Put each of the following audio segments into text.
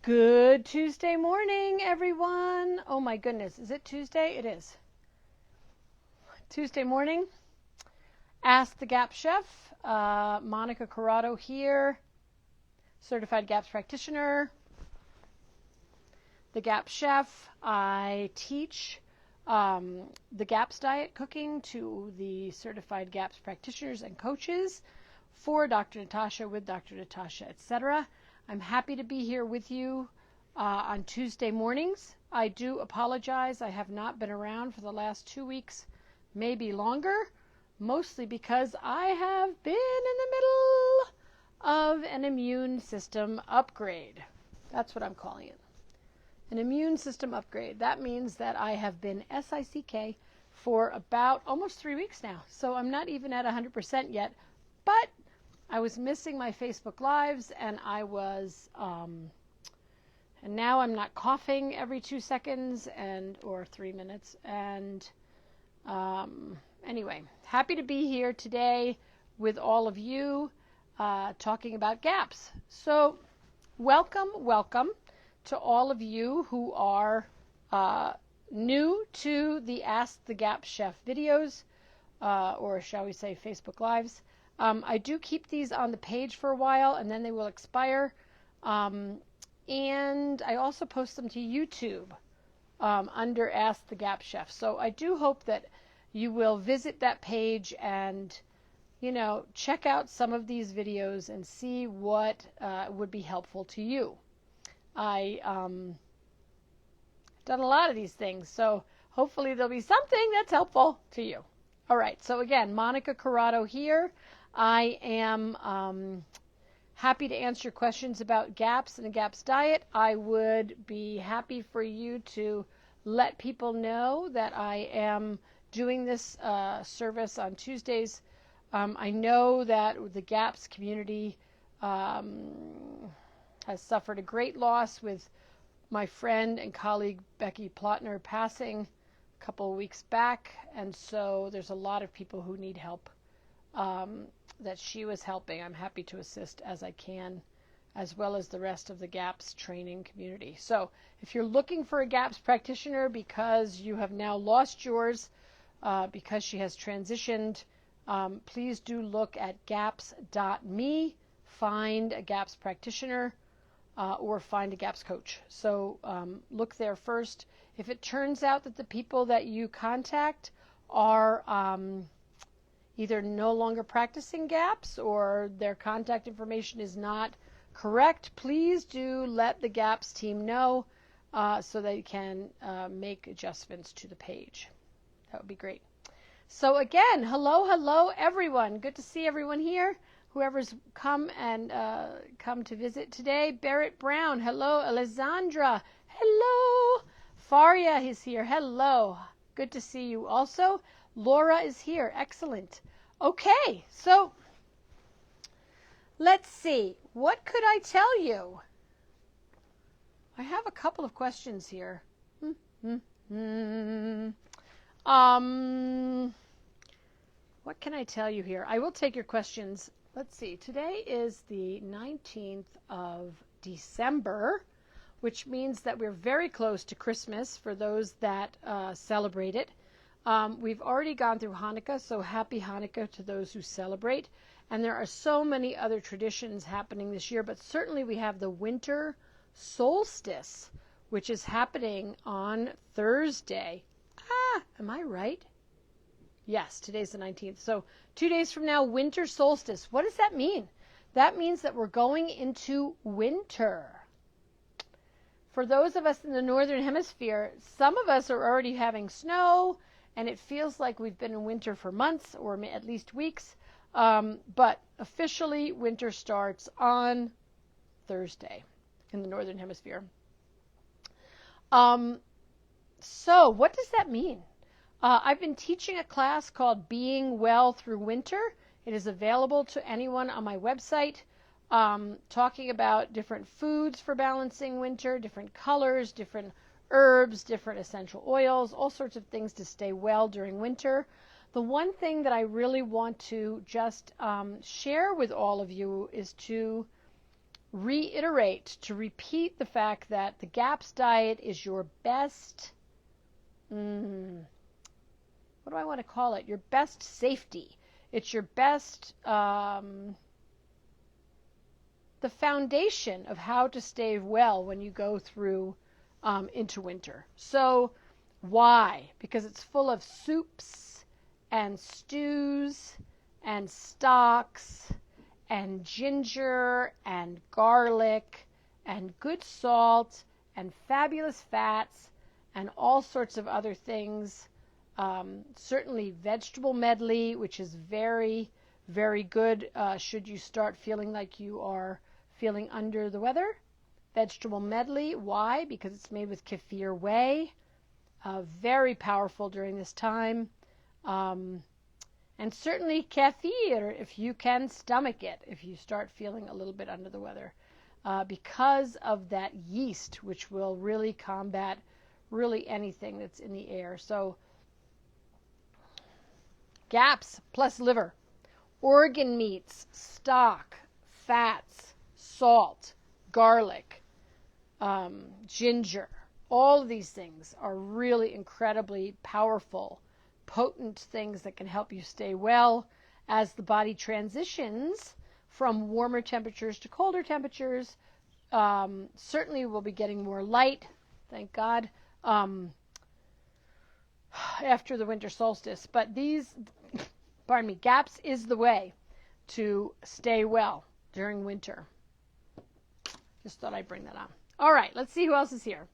Good Tuesday morning, everyone. Oh my goodness, is it Tuesday? It is. Tuesday morning. Ask the GAPS chef. Monica Corrado here, certified GAPS practitioner. The GAPS chef. I teach the GAPS diet cooking to the certified GAPS practitioners and coaches for Dr. Natasha, with Dr. Natasha, etc. I'm happy to be here with you on Tuesday mornings. I do apologize. I have not been around for the last 2 weeks, maybe longer, mostly because I have been in the middle of an immune system upgrade. That's what I'm calling it. An immune system upgrade. That means that I have been SICK for about almost 3 weeks now. So I'm not even at 100% yet, but I was missing my Facebook Lives, and I was, and now I'm not coughing every 2 seconds or 3 minutes. And anyway, happy to be here today with all of you talking about GAPS. So welcome to all of you who are new to the Ask the GAPS Chef videos, or shall we say Facebook Lives. I do keep these on the page for a while, and then they will expire. And I also post them to YouTube under Ask the GAPS Chef. So I do hope that you will visit that page and, check out some of these videos and see what would be helpful to you. I done a lot of these things, so hopefully there'll be something that's helpful to you. All right, so again, Monica Corrado here. I am happy to answer questions about GAPS and the GAPS diet. I would be happy for you to let people know that I am doing this service on Tuesdays. I know that the GAPS community has suffered a great loss with my friend and colleague Becky Plotner passing a couple of weeks back, and so there's a lot of people who need help that she was helping. I'm happy to assist as I can, as well as the rest of the GAPS training community. So if you're looking for a GAPS practitioner because you have now lost yours because she has transitioned, please do look at gaps.me, find a GAPS practitioner, or find a GAPS coach. So look there first. If it turns out that the people that you contact are either no longer practicing GAPS or their contact information is not correct, please do let the GAPS team know so they can make adjustments to the page. That would be great. So again, hello everyone. Good to see everyone here. Whoever's come to visit today. Barrett Brown, hello. Alessandra, hello. Faria is here, hello. Good to see you also. Laura is here, excellent. Okay, so let's see. What could I tell you? I have a couple of questions here. What can I tell you here? I will take your questions. Let's see. Today is the 19th of December, which means that we're very close to Christmas for those that celebrate it. We've already gone through Hanukkah, so happy Hanukkah to those who celebrate. And there are so many other traditions happening this year, but certainly we have the winter solstice, which is happening on Thursday. Am I right? Yes, today's the 19th. So 2 days from now, winter solstice. What does that mean? That means that we're going into winter. For those of us in the northern hemisphere, some of us are already having snow, and it feels like we've been in winter for months or at least weeks. But officially, winter starts on Thursday in the northern hemisphere. So what does that mean? I've been teaching a class called Being Well Through Winter. It is available to anyone on my website, talking about different foods for balancing winter, different colors, different herbs, different essential oils, all sorts of things to stay well during winter. The one thing that I really want to just share with all of you is to reiterate, to repeat the fact that the GAPS diet is your best, what do I want to call it? Your best safety. It's your best, the foundation of how to stay well when you go through into winter. So why? Because it's full of soups and stews and stocks and ginger and garlic and good salt and fabulous fats and all sorts of other things. Certainly vegetable medley, which is very, very good should you start feeling like you are feeling under the weather. Vegetable medley. Why? Because it's made with kefir whey. Very powerful during this time. And certainly kefir, if you can stomach it, if you start feeling a little bit under the weather, because of that yeast, which will really combat really anything that's in the air. So GAPS plus liver, organ meats, stock, fats, salt, garlic, ginger. All of these things are really incredibly powerful, potent things that can help you stay well as the body transitions from warmer temperatures to colder temperatures. Certainly we'll be getting more light, thank God, after the winter solstice. But these, GAPS is the way to stay well during winter. Just thought I'd bring that on. All right, let's see who else is here.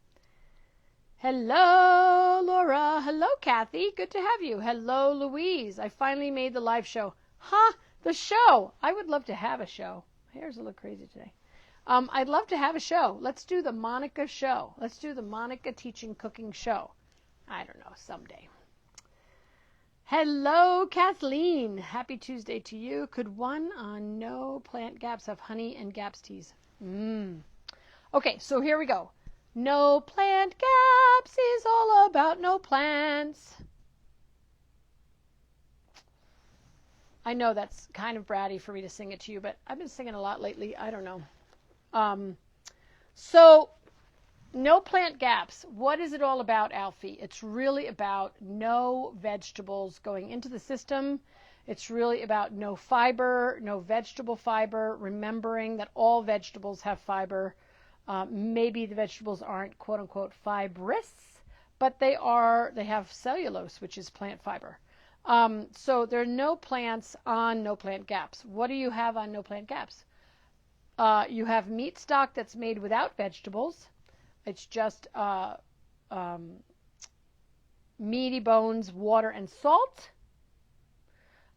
Hello, Laura. Hello, Kathy. Good to have you. Hello, Louise. I finally made the live show. The show. I would love to have a show. My hair's a little crazy today. I'd love to have a show. Let's do the Monica show. Let's do the Monica teaching cooking show. I don't know, someday. Hello, Kathleen. Happy Tuesday to you. Could one on no plant GAPS have honey and GAPS teas? Okay, so here we go. No plant GAPS is all about no plants. I know that's kind of bratty for me to sing it to you, but I've been singing a lot lately. I don't know. So no plant GAPS. What is it all about, Alfie? It's really about no vegetables going into the system. It's really about no fiber, no vegetable fiber, remembering that all vegetables have fiber. Maybe the vegetables aren't quote unquote fibrous, but they have cellulose, which is plant fiber. So there are no plants on no plant GAPS. What do you have on no plant GAPS? You have meat stock that's made without vegetables. It's just meaty bones, water, and salt.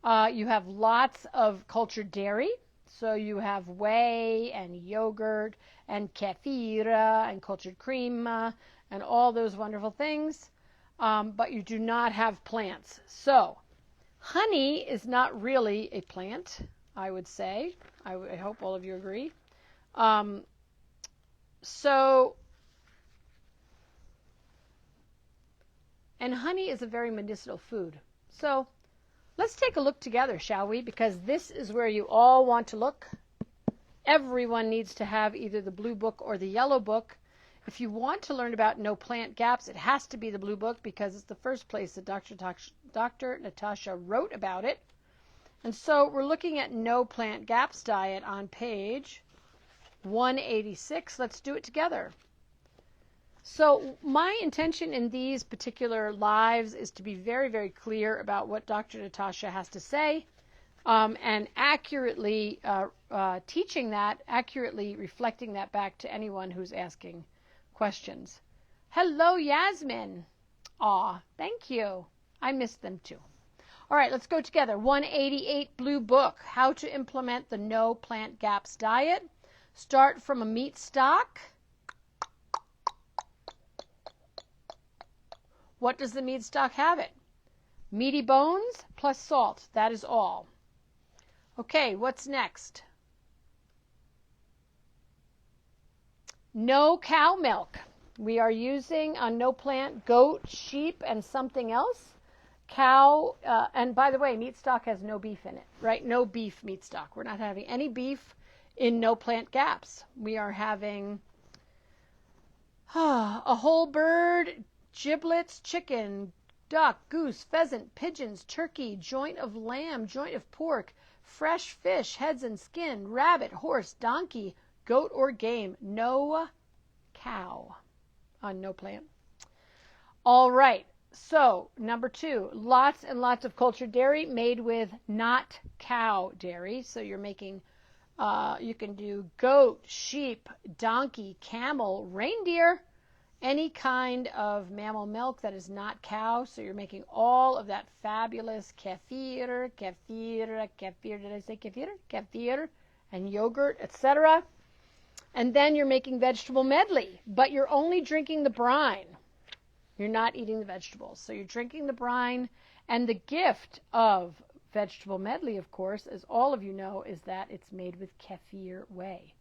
You have lots of cultured dairy. So you have whey and yogurt and kefir and cultured cream and all those wonderful things. But you do not have plants. So honey is not really a plant, I would say. I hope all of you agree. And honey is a very medicinal food. So let's take a look together, shall we? Because this is where you all want to look. Everyone needs to have either the blue book or the yellow book. If you want to learn about no plant GAPS, it has to be the blue book because it's the first place that Dr. Natasha wrote about it. And so we're looking at no plant GAPS diet on page 186. Let's do it together. So my intention in these particular lives is to be very, very clear about what Dr. Natasha has to say and accurately teaching that, accurately reflecting that back to anyone who's asking questions. Hello, Yasmin. Aw, thank you. I missed them too. All right, let's go together. 188 blue book, how to implement the no plant GAPS diet. Start from a meat stock. What does the meat stock have it? Meaty bones plus salt. That is all. Okay, what's next? No cow milk. We are using on no plant goat, sheep, and something else. Cow, and by the way, meat stock has no beef in it, right? No beef meat stock. We're not having any beef in no plant gaps. We are having a whole bird, giblets, chicken, duck, goose, pheasant, pigeons, turkey, joint of lamb, joint of pork, fresh fish, heads and skin, rabbit, horse, donkey, goat or game. No cow on no plant. All right. So, number 2, lots and lots of cultured dairy made with not cow dairy. So you're making, you can do goat, sheep, donkey, camel, reindeer, any kind of mammal milk that is not cow. So you're making all of that fabulous kefir, did I say kefir? Kefir and yogurt, etc. And then you're making vegetable medley, but you're only drinking the brine. You're not eating the vegetables. So you're drinking the brine, and the gift of vegetable medley, of course, as all of you know, is that it's made with kefir whey.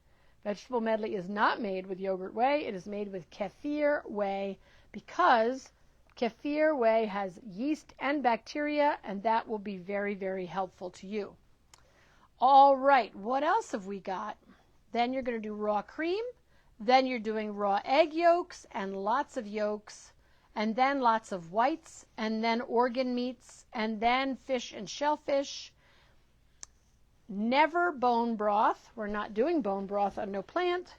Vegetable medley is not made with yogurt whey. It is made with kefir whey because kefir whey has yeast and bacteria, and that will be very, very helpful to you. All right, what else have we got? Then you're going to do raw cream. Then you're doing raw egg yolks and lots of yolks, and then lots of whites, and then organ meats, and then fish and shellfish. Never bone broth. We're not doing bone broth on no plant.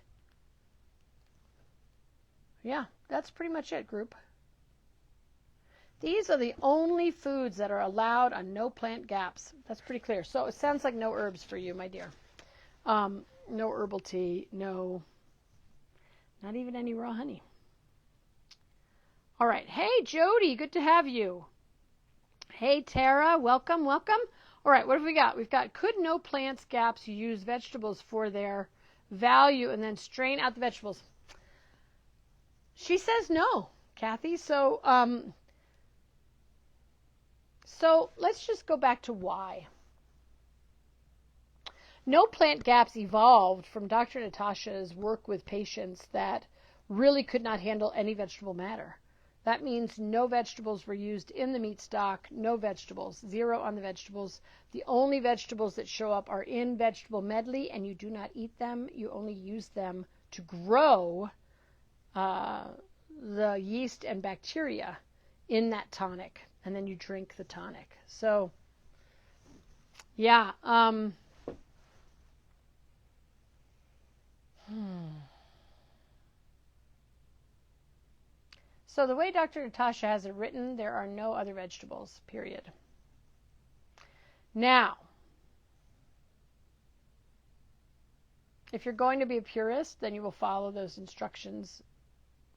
Yeah, that's pretty much it, group. These are the only foods that are allowed on no plant gaps. That's pretty clear. So it sounds like no herbs for you, my dear. No herbal tea, no, not even any raw honey. All right. Hey, Jody, good to have you. Hey, Tara, welcome, welcome. All right, what have we got? We've got, could no plants gaps use vegetables for their value and then strain out the vegetables? She says no, Kathy. So let's just go back to why. No plant gaps evolved from Dr. Natasha's work with patients that really could not handle any vegetable matter. That means no vegetables were used in the meat stock, no vegetables, 0 on the vegetables. The only vegetables that show up are in vegetable medley, and you do not eat them. You only use them to grow the yeast and bacteria in that tonic, and then you drink the tonic. So, yeah. So the way Dr. Natasha has it written, there are no other vegetables, period. Now, if you're going to be a purist, then you will follow those instructions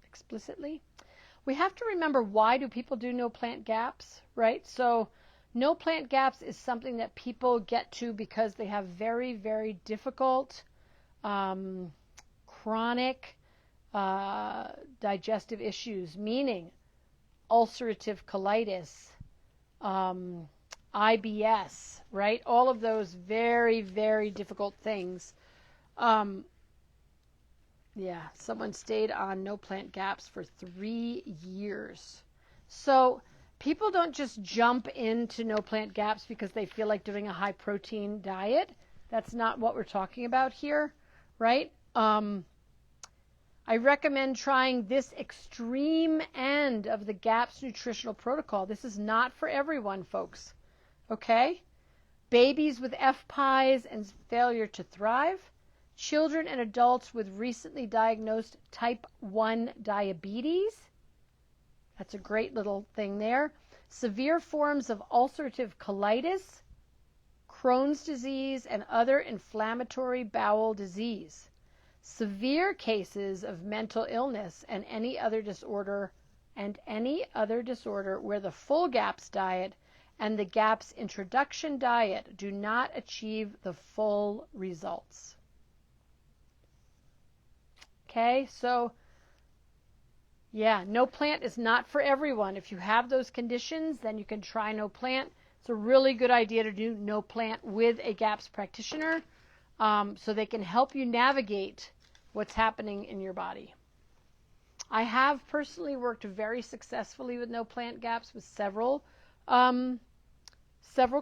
explicitly. We have to remember, why do people do no plant gaps, right? So no plant gaps is something that people get to because they have very, very difficult, chronic digestive issues, meaning ulcerative colitis, IBS, right? All of those very, very difficult things. Yeah, someone stayed on no plant gaps for 3 years. So people don't just jump into no plant gaps because they feel like doing a high protein diet. That's not what we're talking about here, right? I recommend trying this extreme end of the GAPS nutritional protocol. This is not for everyone, folks. Okay? Babies with FPIES and failure to thrive. Children and adults with recently diagnosed type 1 diabetes. That's a great little thing there. Severe forms of ulcerative colitis, Crohn's disease, and other inflammatory bowel disease. Severe cases of mental illness and any other disorder where the full GAPS diet and the GAPS introduction diet do not achieve the full results. Okay, so yeah, no plant is not for everyone. If you have those conditions, then you can try no plant. It's a really good idea to do no plant with a GAPS practitioner. So they can help you navigate what's happening in your body. I have personally worked very successfully with no plant gaps with several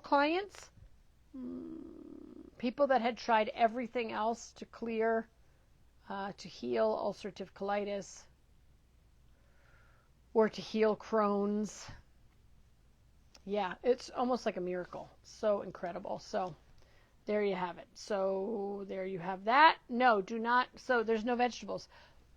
clients. people that had tried everything else to clear, to heal ulcerative colitis, or to heal Crohn's. Yeah, it's almost like a miracle. So incredible. So there you have it. So there you have that. No, do not. So there's no vegetables.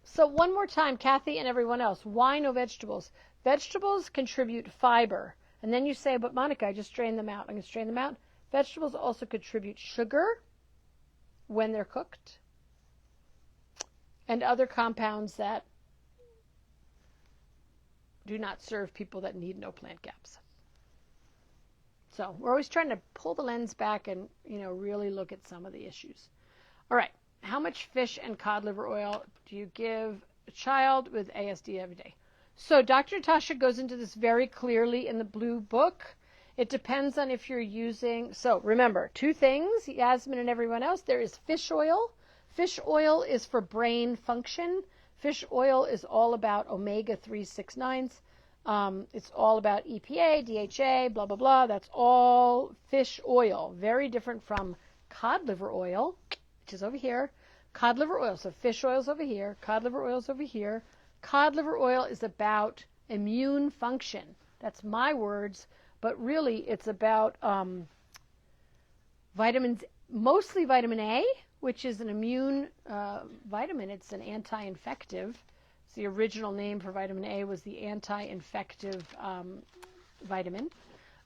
So one more time, Kathy and everyone else, why no vegetables? Vegetables contribute fiber. And then you say, but Monica, I just strained them out. I'm going to strain them out. Vegetables also contribute sugar when they're cooked and other compounds that do not serve people that need no plant gaps. So we're always trying to pull the lens back and, really look at some of the issues. All right. How much fish and cod liver oil do you give a child with ASD every day? So Dr. Natasha goes into this very clearly in the blue book. It depends on if you're using, so remember, two things, Yasmin and everyone else. There is fish oil. Fish oil is for brain function. Fish oil is all about omega-3, 6, 9s. It's all about EPA, DHA, blah, blah, blah. That's all fish oil. Very different from cod liver oil, which is over here. Cod liver oil. So fish oil is over here. Cod liver oil is over here. Cod liver oil is about immune function. That's my words, but really it's about vitamins, mostly vitamin A, which is an immune vitamin. It's an anti-infective. The original name for vitamin A was the anti-infective vitamin.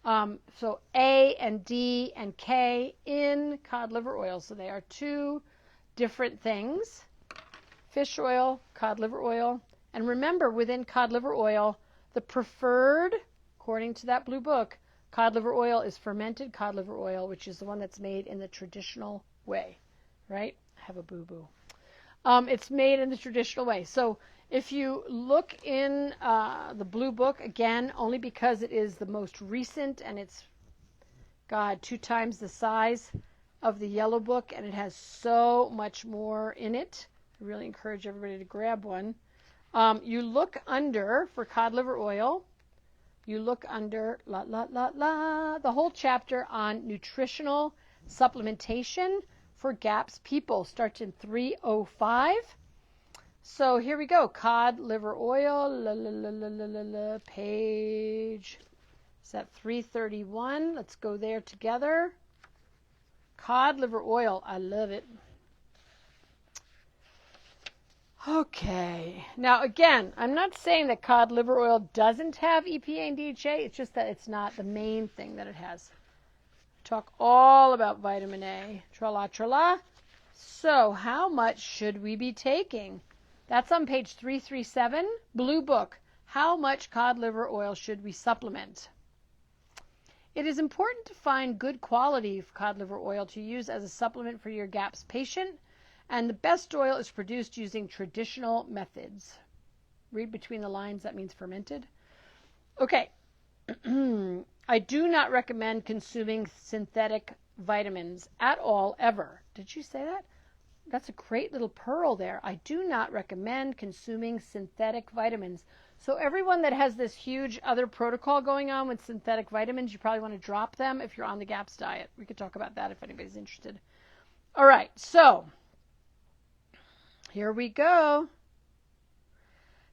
So A and D and K in cod liver oil. So they are two different things. Fish oil, cod liver oil. And remember, within cod liver oil, the preferred, according to that blue book, cod liver oil is fermented cod liver oil, which is the one that's made in the traditional way, right? I have a boo-boo. It's made in the traditional way. So if you look in the blue book, again, only because it is the most recent and it's, 2 times the size of the yellow book, and it has so much more in it. I really encourage everybody to grab one. You look under, for cod liver oil, you look under, the whole chapter on nutritional supplementation for GAPS people starts in 305. So here we go. Cod liver oil, page, is that 331? Let's go there together. Cod liver oil, I love it. Okay. Now, again, I'm not saying that cod liver oil doesn't have EPA and DHA. It's just that it's not the main thing that it has. Talk all about vitamin A. Tra-la, tra-la. So, how much should we be taking? That's on page 337, blue book. How much cod liver oil should we supplement? It is important to find good quality cod liver oil to use as a supplement for your GAPS patient. And the best oil is produced using traditional methods. Read between the lines, that means fermented. Okay. I do not recommend consuming synthetic vitamins at all, ever. Did you say that? That's a great little pearl there. I do not recommend consuming synthetic vitamins. So everyone that has this huge other protocol going on with synthetic vitamins, you probably want to drop them if you're on the GAPS diet. We could talk about that if anybody's interested. All right, so here we go.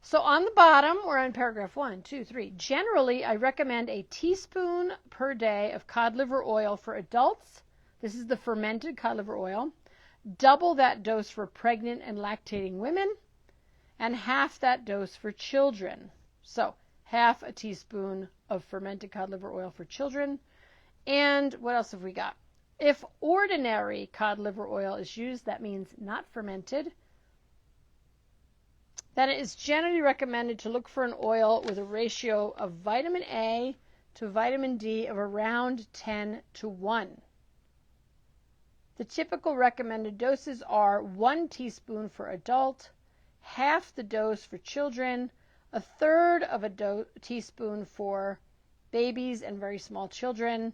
So on the bottom, we're on paragraph 1, 2, 3. Generally, I recommend a teaspoon per day of cod liver oil for adults. This is the fermented cod liver oil. Double that dose for pregnant and lactating women, and half that dose for children. So half a teaspoon of fermented cod liver oil for children. And what else have we got? If ordinary cod liver oil is used, that means not fermented, then it is generally recommended to look for an oil with a ratio of vitamin A to vitamin D of around 10 to 1. The typical recommended doses are 1 teaspoon for adult, half the dose for children, a third of a teaspoon for babies and very small children,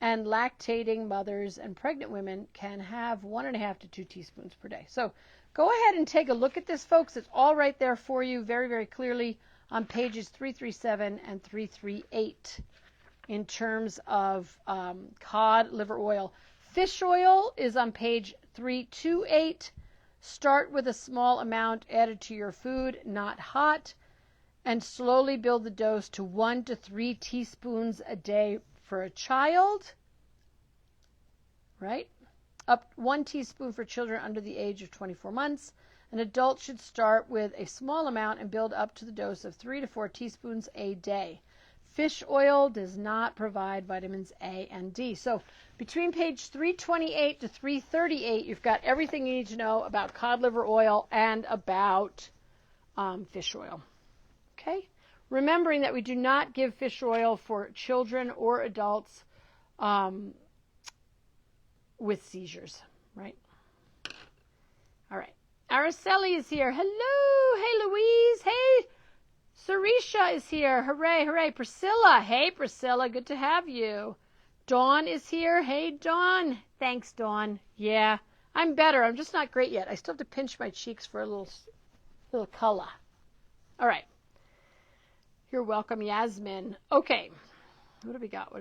and lactating mothers and pregnant women can have 1.5 to 2 teaspoons per day. So go ahead and take a look at this, folks. It's all right there for you very, very clearly on pages 337 and 338 in terms of cod liver oil. Fish oil is on page 328. Start with a small amount added to your food, not hot, and slowly build the dose to 1 to 3 teaspoons a day for a child, right? Up 1 teaspoon for children under the age of 24 months. An adult should start with a small amount and build up to the dose of 3 to 4 teaspoons a day. Fish oil does not provide vitamins A and D. So between page 328 to 338, you've got everything you need to know about cod liver oil and about fish oil. Okay? Remembering that we do not give fish oil for children or adults with seizures, right? All right. Araceli is here. Hello. Hey, Louise. Hey, Sarisha is here. Hooray, hooray. Priscilla. Hey, Priscilla. Good to have you. Dawn is here. Hey, Dawn. Thanks, Dawn. Yeah, I'm better. I'm just not great yet. I still have to pinch my cheeks for a little color. All right. You're welcome, Yasmin. Okay. What do we got?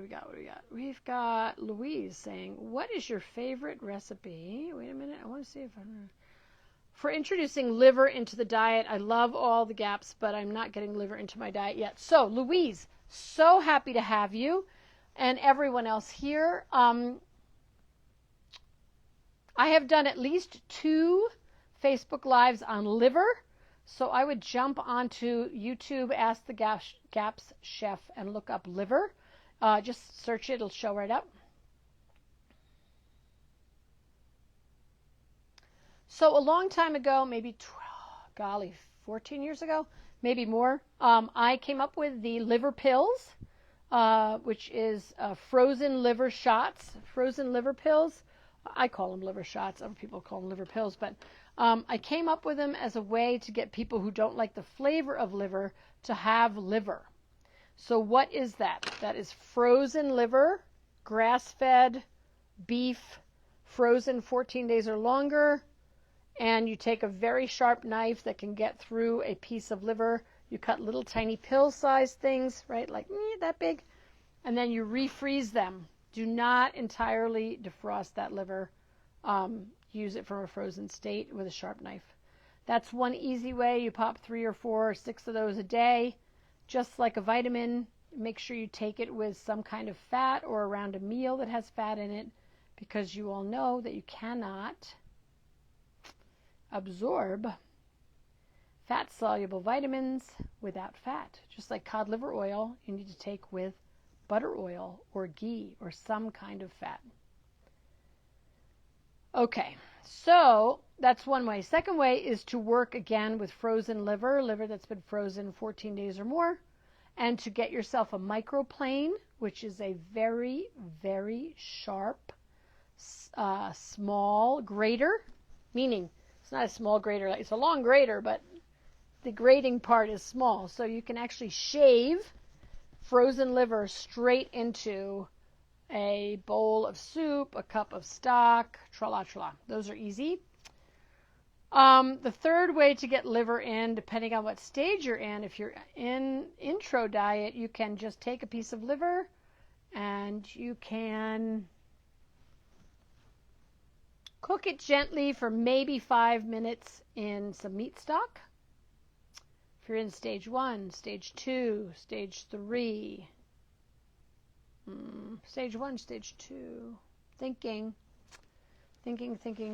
We've got Louise saying, what is your favorite recipe? Wait a minute. I want to see if I'm... For introducing liver into the diet. I love all the gaps, but I'm not getting liver into my diet yet. So, Louise, so happy to have you and everyone else here. I have done at least 2 Facebook Lives on liver. So I would jump onto YouTube, Ask the Gaps Chef, and look up liver. Just search it. It'll show right up. So a long time ago, maybe, 14 years ago, maybe more, I came up with the liver pills, which is frozen liver shots, frozen liver pills. I call them liver shots. Other people call them liver pills. But I came up with them as a way to get people who don't like the flavor of liver to have liver. So what is that? That is frozen liver, grass-fed beef, frozen 14 days or longer. And you take a very sharp knife that can get through a piece of liver. You cut little tiny pill-sized things, right, like that big. And then you refreeze them. Do not entirely defrost that liver. Use it from a frozen state with a sharp knife. That's one easy way. You pop 3 or 4 or 6 of those a day. Just like a vitamin, make sure you take it with some kind of fat or around a meal that has fat in it, because you all know that you cannot absorb fat-soluble vitamins without fat. Just like cod liver oil, you need to take with butter oil or ghee or some kind of fat. Okay, so that's one way. Second way is to work again with frozen liver that's been frozen 14 days or more, and to get yourself a microplane, which is a very, very sharp, small grater, meaning it's not a small grater, it's a long grater, but the grating part is small. So you can actually shave frozen liver straight into a bowl of soup, a cup of stock, tra-la-tra-la. Those are easy. The third way to get liver in, depending on what stage you're in, if you're in intro diet, you can just take a piece of liver and you can cook it gently for maybe 5 minutes in some meat stock. If you're in stage 1, stage 2, stage 3, stage 1, stage 2, thinking.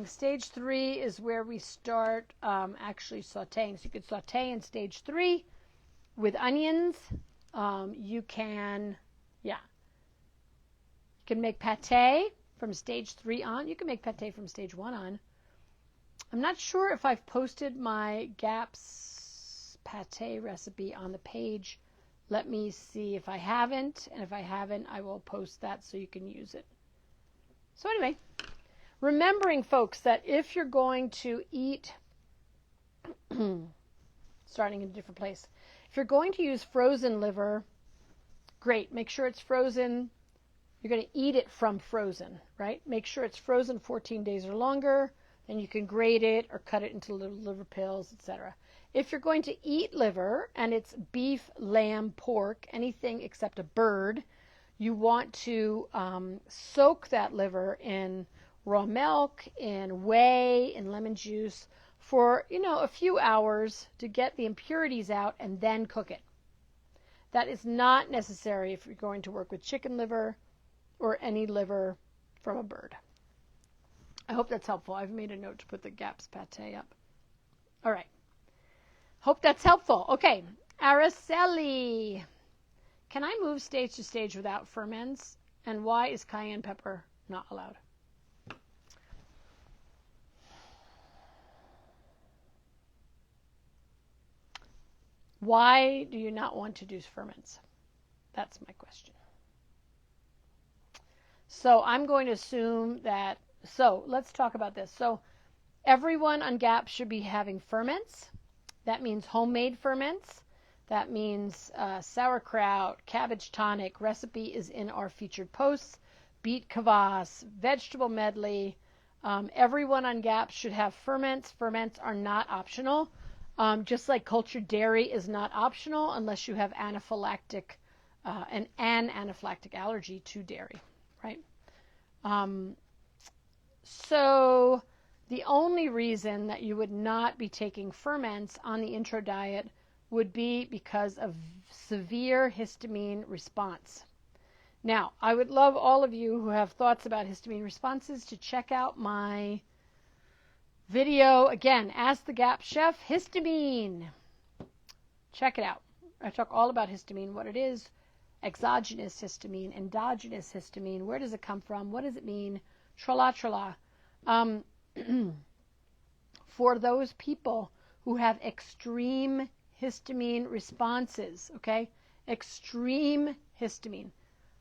Stage 3 is where we start actually sauteing. So you could saute in stage 3 with onions. You can make pate from stage 3 on. You can make pate from stage 1 on. I'm not sure if I've posted my GAPS pate recipe on the page. Let me see if I haven't. And if I haven't, I will post that so you can use it. So anyway, remembering, folks, that if you're going to eat, starting in a different place, if you're going to use frozen liver, great. Make sure it's frozen. You're going to eat it from frozen, right? Make sure it's frozen 14 days or longer. Then you can grate it or cut it into little liver pills, etc. If you're going to eat liver and it's beef, lamb, pork, anything except a bird, you want to soak that liver in raw milk, in whey, in lemon juice for, a few hours to get the impurities out and then cook it. That is not necessary if you're going to work with chicken liver or any liver from a bird. I hope that's helpful. I've made a note to put the GAPS pate up. All right. Hope that's helpful. Okay. Araceli. Can I move stage to stage without ferments? And why is cayenne pepper not allowed? Why do you not want to do ferments? That's my question. So I'm going to assume that, so let's talk about this. So everyone on GAP should be having ferments. That means homemade ferments. That means sauerkraut, cabbage tonic. Recipe is in our featured posts. Beet kvass, vegetable medley. Everyone on GAP should have ferments. Ferments are not optional. Just like cultured dairy is not optional unless you have an anaphylactic allergy to dairy, right? So the only reason that you would not be taking ferments on the intro diet would be because of severe histamine response. Now, I would love all of you who have thoughts about histamine responses to check out my video, again, Ask the GAP Chef, histamine. Check it out. I talk all about histamine, what it is, exogenous histamine, endogenous histamine, where does it come from, what does it mean, tra-la. For those people who have extreme histamine responses, okay, extreme histamine.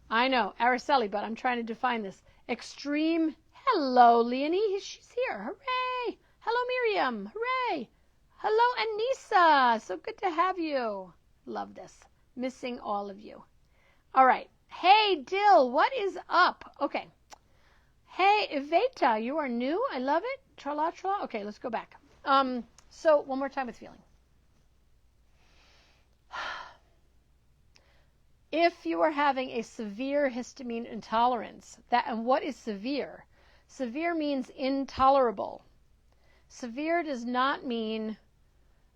I know, Araceli, but I'm trying to define this. Extreme, hello, Leonie, she's here, hooray. Hello, Miriam, hooray. Hello, Anissa, so good to have you. Love this, missing all of you. All right, hey, Dill, what is up? Okay, hey, Iveta, you are new, I love it, tra-la. Okay, let's go back. So one more time with feeling. If you are having a severe histamine intolerance, and what is severe? Severe means intolerable. Severe does not mean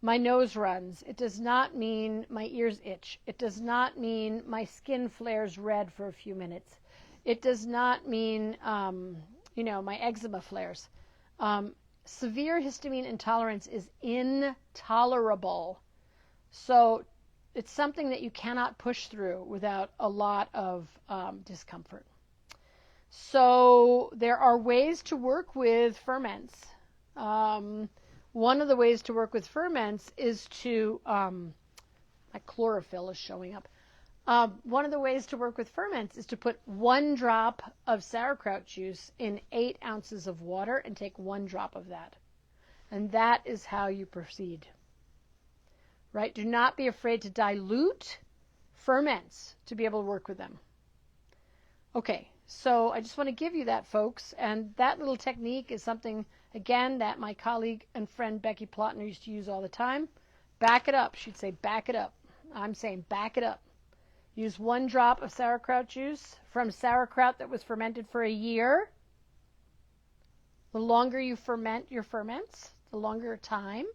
my nose runs. It does not mean my ears itch. It does not mean my skin flares red for a few minutes. It does not mean, my eczema flares. Severe histamine intolerance is intolerable. So it's something that you cannot push through without a lot of discomfort. So there are ways to work with ferments. One of the ways to work with ferments is to, my chlorophyll is showing up. One of the ways to work with ferments is to put 1 drop of sauerkraut juice in 8 ounces of water and take 1 drop of that. And that is how you proceed. Right? Do not be afraid to dilute ferments to be able to work with them. Okay, so I just want to give you that, folks. And that little technique is something, again, that my colleague and friend Becky Plotner used to use all the time. Back it up. She'd say, back it up. I'm saying, back it up. Use 1 drop of sauerkraut juice from sauerkraut that was fermented for a year. The longer you ferment your ferments, the longer time,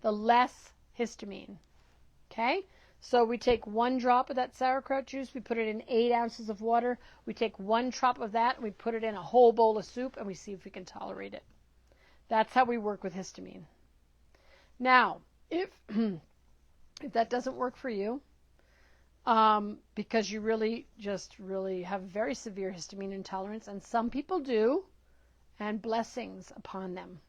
the less histamine. Okay? So we take 1 drop of that sauerkraut juice, we put it in 8 ounces of water, we take 1 drop of that, and we put it in a whole bowl of soup, and we see if we can tolerate it. That's how we work with histamine. Now, if that doesn't work for you, because you really have very severe histamine intolerance, and some people do, and blessings upon them,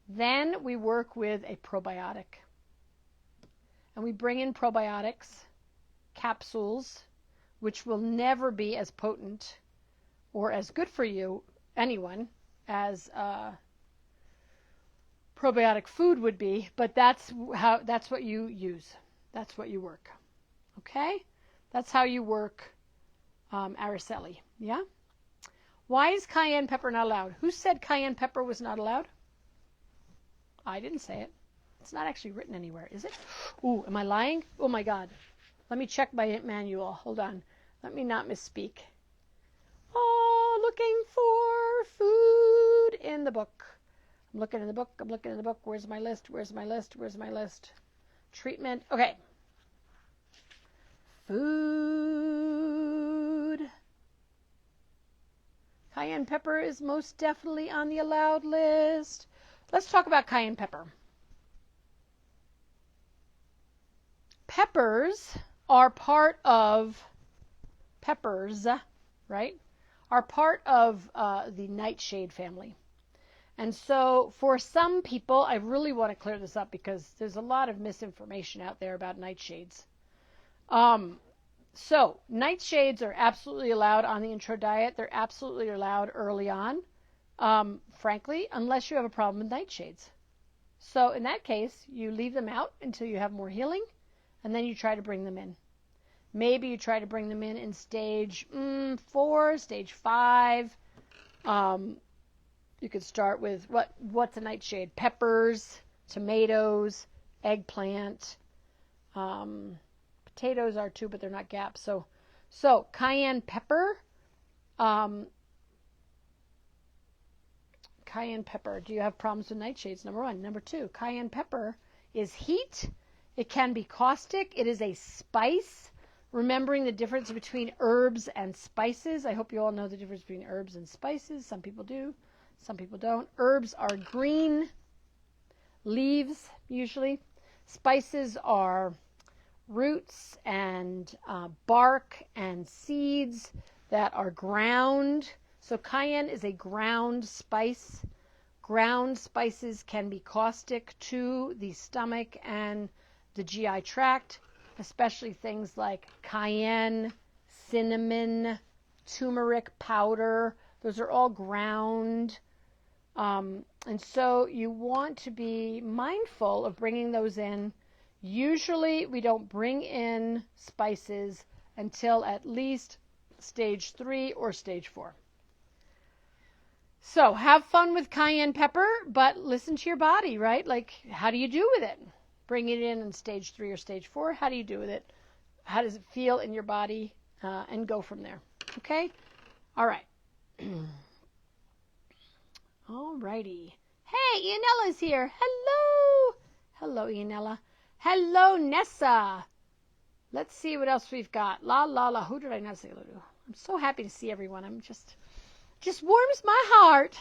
then we work with a probiotic. And we bring in probiotics, capsules, which will never be as potent or as good for you, anyone, as probiotic food would be, but that's what you use. That's what you work. Okay? That's how you work Araceli. Yeah? Why is cayenne pepper not allowed? Who said cayenne pepper was not allowed? I didn't say it. It's not actually written anywhere, is it? Ooh, am I lying? Oh my God. Let me check my manual. Hold on. Let me not misspeak. Oh, looking for food in the book. I'm looking in the book. I'm looking in the book. Where's my list? Where's my list? Where's my list? Treatment. Okay. Food. Cayenne pepper is most definitely on the allowed list. Let's talk about cayenne pepper. Peppers, right, are part of the nightshade family. And so for some people, I really want to clear this up because there's a lot of misinformation out there about nightshades. So nightshades are absolutely allowed on the intro diet. They're absolutely allowed early on, frankly, unless you have a problem with nightshades. So in that case, you leave them out until you have more healing, and then you try to bring them in. Maybe you try to bring them in stage 4, stage 5. You could start with what's a nightshade? Peppers, tomatoes, eggplant. Potatoes are too, but they're not gaps. So cayenne pepper. Cayenne pepper. Do you have problems with nightshades? Number 1. Number 2, cayenne pepper is heat. It can be caustic. It is a spice. Remembering the difference between herbs and spices. I hope you all know the difference between herbs and spices. Some people do. Some people don't. Herbs are green leaves, usually. Spices are roots and bark and seeds that are ground. So cayenne is a ground spice. Ground spices can be caustic to the stomach and the GI tract, especially things like cayenne, cinnamon, turmeric powder. Those are all ground. And so you want to be mindful of bringing those in. Usually we don't bring in spices until at least stage 3 or stage 4. So have fun with cayenne pepper, but listen to your body, right? Like, how do you do with it? Bring it in stage 3 or stage 4. How do you do with it? How does it feel in your body? And go from there. Okay? All right. All righty. Hey, Ianella's here. Hello. Hello, Ianella. Hello, Nessa. Let's see what else we've got. La, la, la. Who did I not say hello to? I'm so happy to see everyone. I'm just warms my heart.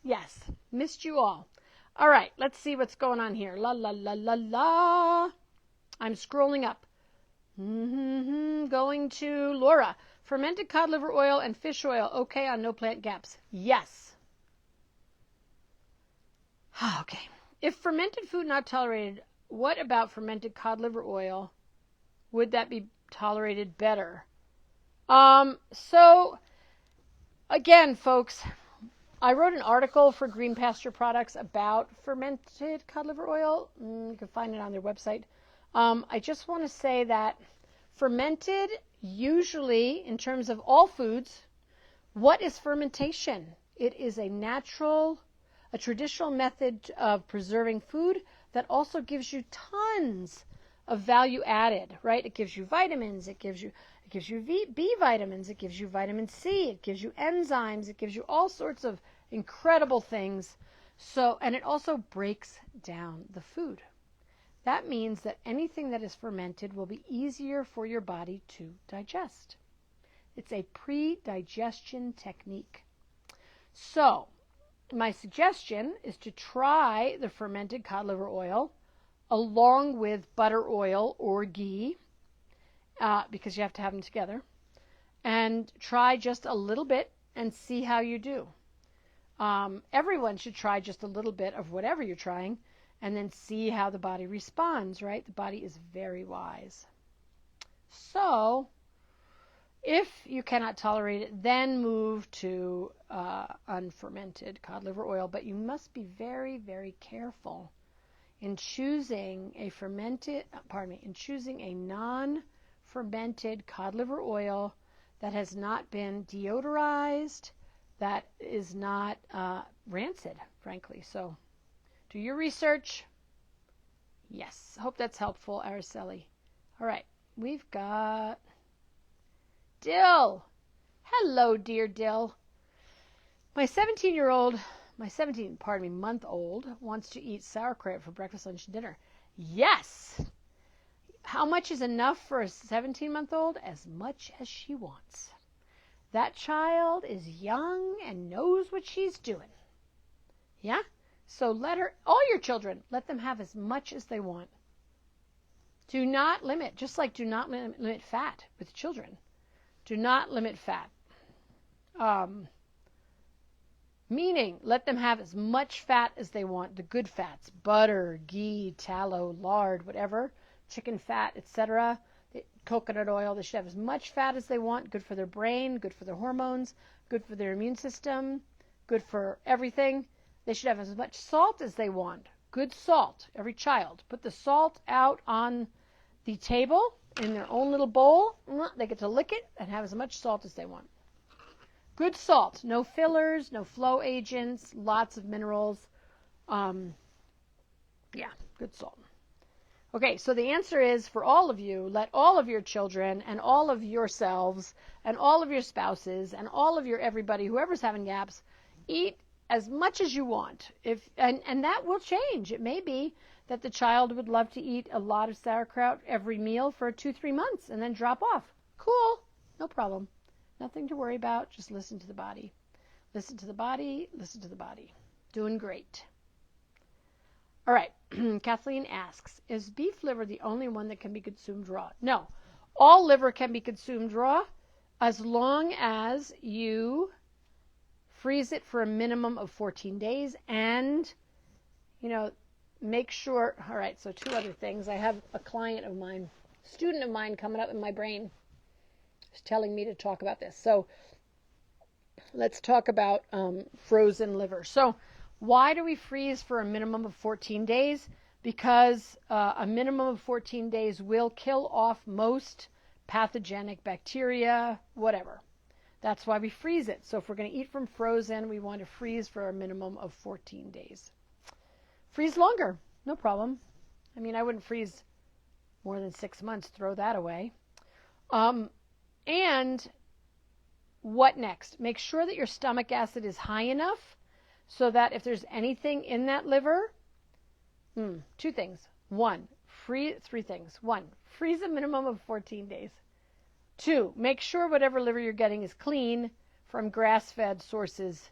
Yes, missed you all. All right, let's see what's going on here. La, la, la, la, la. I'm scrolling up. Going to Laura. Fermented cod liver oil and fish oil. Okay on no plant gaps. Yes. Okay. If fermented food not tolerated, what about fermented cod liver oil? Would that be tolerated better? So, again, folks, I wrote an article for Green Pasture Products about fermented cod liver oil. You can find it on their website. I just want to say that fermented, usually, in terms of all foods, what is fermentation? It is a traditional method of preserving food that also gives you tons of value added, right? It gives you vitamins, it gives you B vitamins, it gives you vitamin C, it gives you enzymes, it gives you all sorts of incredible things. So, and it also breaks down the food. That means that anything that is fermented will be easier for your body to digest. It's a pre-digestion technique. So, my suggestion is to try the fermented cod liver oil along with butter oil or ghee, because you have to have them together, and try just a little bit and see how you do. Everyone should try just a little bit of whatever you're trying and then see how the body responds, right? The body is very wise. So, if you cannot tolerate it, then move to unfermented cod liver oil. But you must be very, very careful in choosing a non-fermented cod liver oil that has not been deodorized, that is not rancid, frankly. So, do your research. Yes, hope that's helpful, Araceli. All right, we've got Dill. Hello, dear Dill. My 17-month-old wants to eat sauerkraut for breakfast, lunch, and dinner. Yes. How much is enough for a 17-month-old? As much as she wants. That child is young and knows what she's doing. Yeah? So all your children, let them have as much as they want. Do not limit, just like do not limit fat with children. Do not limit fat. Meaning, let them have as much fat as they want, the good fats, butter, ghee, tallow, lard, whatever, chicken fat, etc., coconut oil. They should have as much fat as they want, good for their brain, good for their hormones, good for their immune system, good for everything. They should have as much salt as they want, good salt, every child. Put the salt out on the table in their own little bowl. They get to lick it and have as much salt as they want. Good salt, no fillers, no flow agents, lots of minerals. Yeah, good salt. Okay, so the answer is for all of you, let all of your children and all of yourselves and all of your spouses and all of your everybody, whoever's having gaps, eat as much as you want. And that will change. It may be that the child would love to eat a lot of sauerkraut every meal for 2-3 months and then drop off. Cool, no problem. Nothing to worry about. Just listen to the body. Listen to the body. Listen to the body. Doing great. All right. Kathleen asks, is beef liver the only one that can be consumed raw? No. All liver can be consumed raw as long as you freeze it for a minimum of 14 days and, make sure. All right. So 2 other things. I have a student of mine coming up in my brain. Telling me to talk about this. So let's talk about frozen liver. So why do we freeze for a minimum of 14 days? Because a minimum of 14 days will kill off most pathogenic bacteria, whatever. That's why we freeze it. So if we're going to eat from frozen, we want to freeze for a minimum of 14 days. Freeze longer, no problem. I mean, I wouldn't freeze more than 6 months. Throw that away. And what next? Make sure that your stomach acid is high enough so that if there's anything in that liver, 2 things. 3 things. 1, freeze a minimum of 14 days. 2, make sure whatever liver you're getting is clean from grass-fed sources,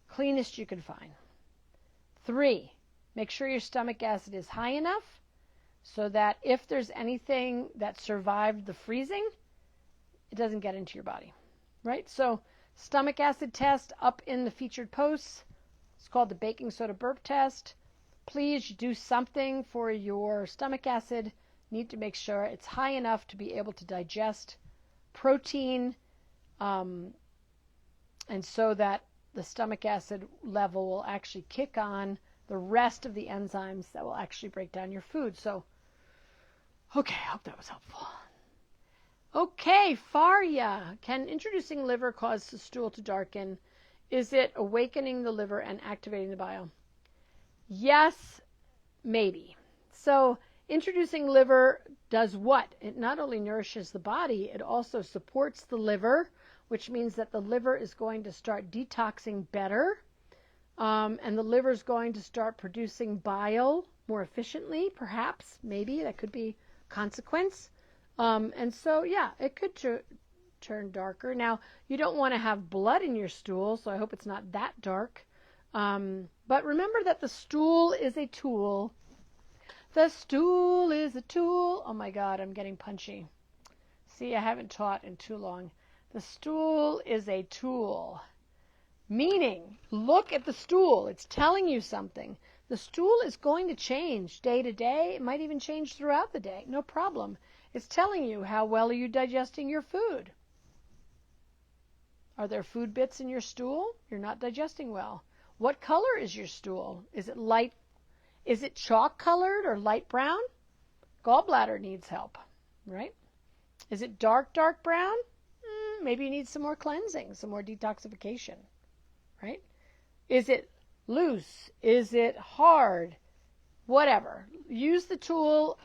cleanest you can find. 3, make sure your stomach acid is high enough so that if there's anything that survived the freezing, it doesn't get into your body, right? So stomach acid test up in the featured posts. It's called the baking soda burp test. Please do something for your stomach acid. Need to make sure it's high enough to be able to digest protein, and so that the stomach acid level will actually kick on the rest of the enzymes that will actually break down your food. So, okay, I hope that was helpful. Okay, Faria, can introducing liver cause the stool to darken? Is it awakening the liver and activating the bile? Yes, maybe. So introducing liver does what? It not only nourishes the body, it also supports the liver, which means that the liver is going to start detoxing better, and the liver is going to start producing bile more efficiently, perhaps, maybe. That could be a consequence. And so, yeah, it could turn darker. Now, you don't want to have blood in your stool, so I hope it's not that dark. But remember that the stool is a tool. The stool is a tool. Oh, my God, I'm getting punchy. See, I haven't taught in too long. The stool is a tool. Meaning, look at the stool. It's telling you something. The stool is going to change day to day. It might even change throughout the day. No problem. It's telling you how well are you digesting your food. Are there food bits in your stool? You're not digesting well. What color is your stool? Is it light? Is it chalk colored or light brown? Gallbladder needs help, right? Is it dark brown? Maybe you need some more cleansing, some more detoxification, right? Is it loose? Is it hard? Whatever. Use the tool.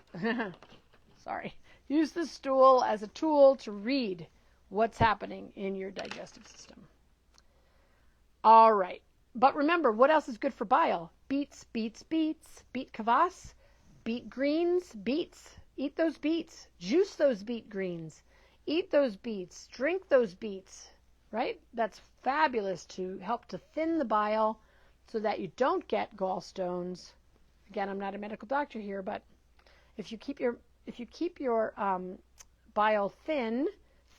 Use the stool as a tool to read what's happening in your digestive system. All right. But remember, what else is good for bile? Beets, beets, beets. Beet kvass, beet greens, beets. Eat those beets. Juice those beet greens. Eat those beets. Drink those beets. Right? That's fabulous to help to thin the bile so that you don't get gallstones. Again, I'm not a medical doctor here, but if you keep your bile thinned,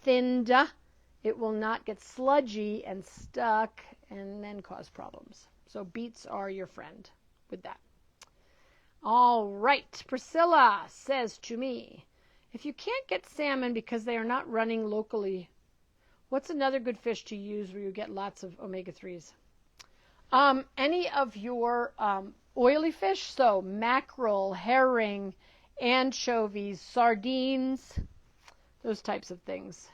it will not get sludgy and stuck and then cause problems. So beets are your friend with that. All right, Priscilla says to me, if you can't get salmon because they are not running locally, what's another good fish to use where you get lots of omega-3s? Any of your oily fish, so mackerel, herring, anchovies, sardines, those types of things.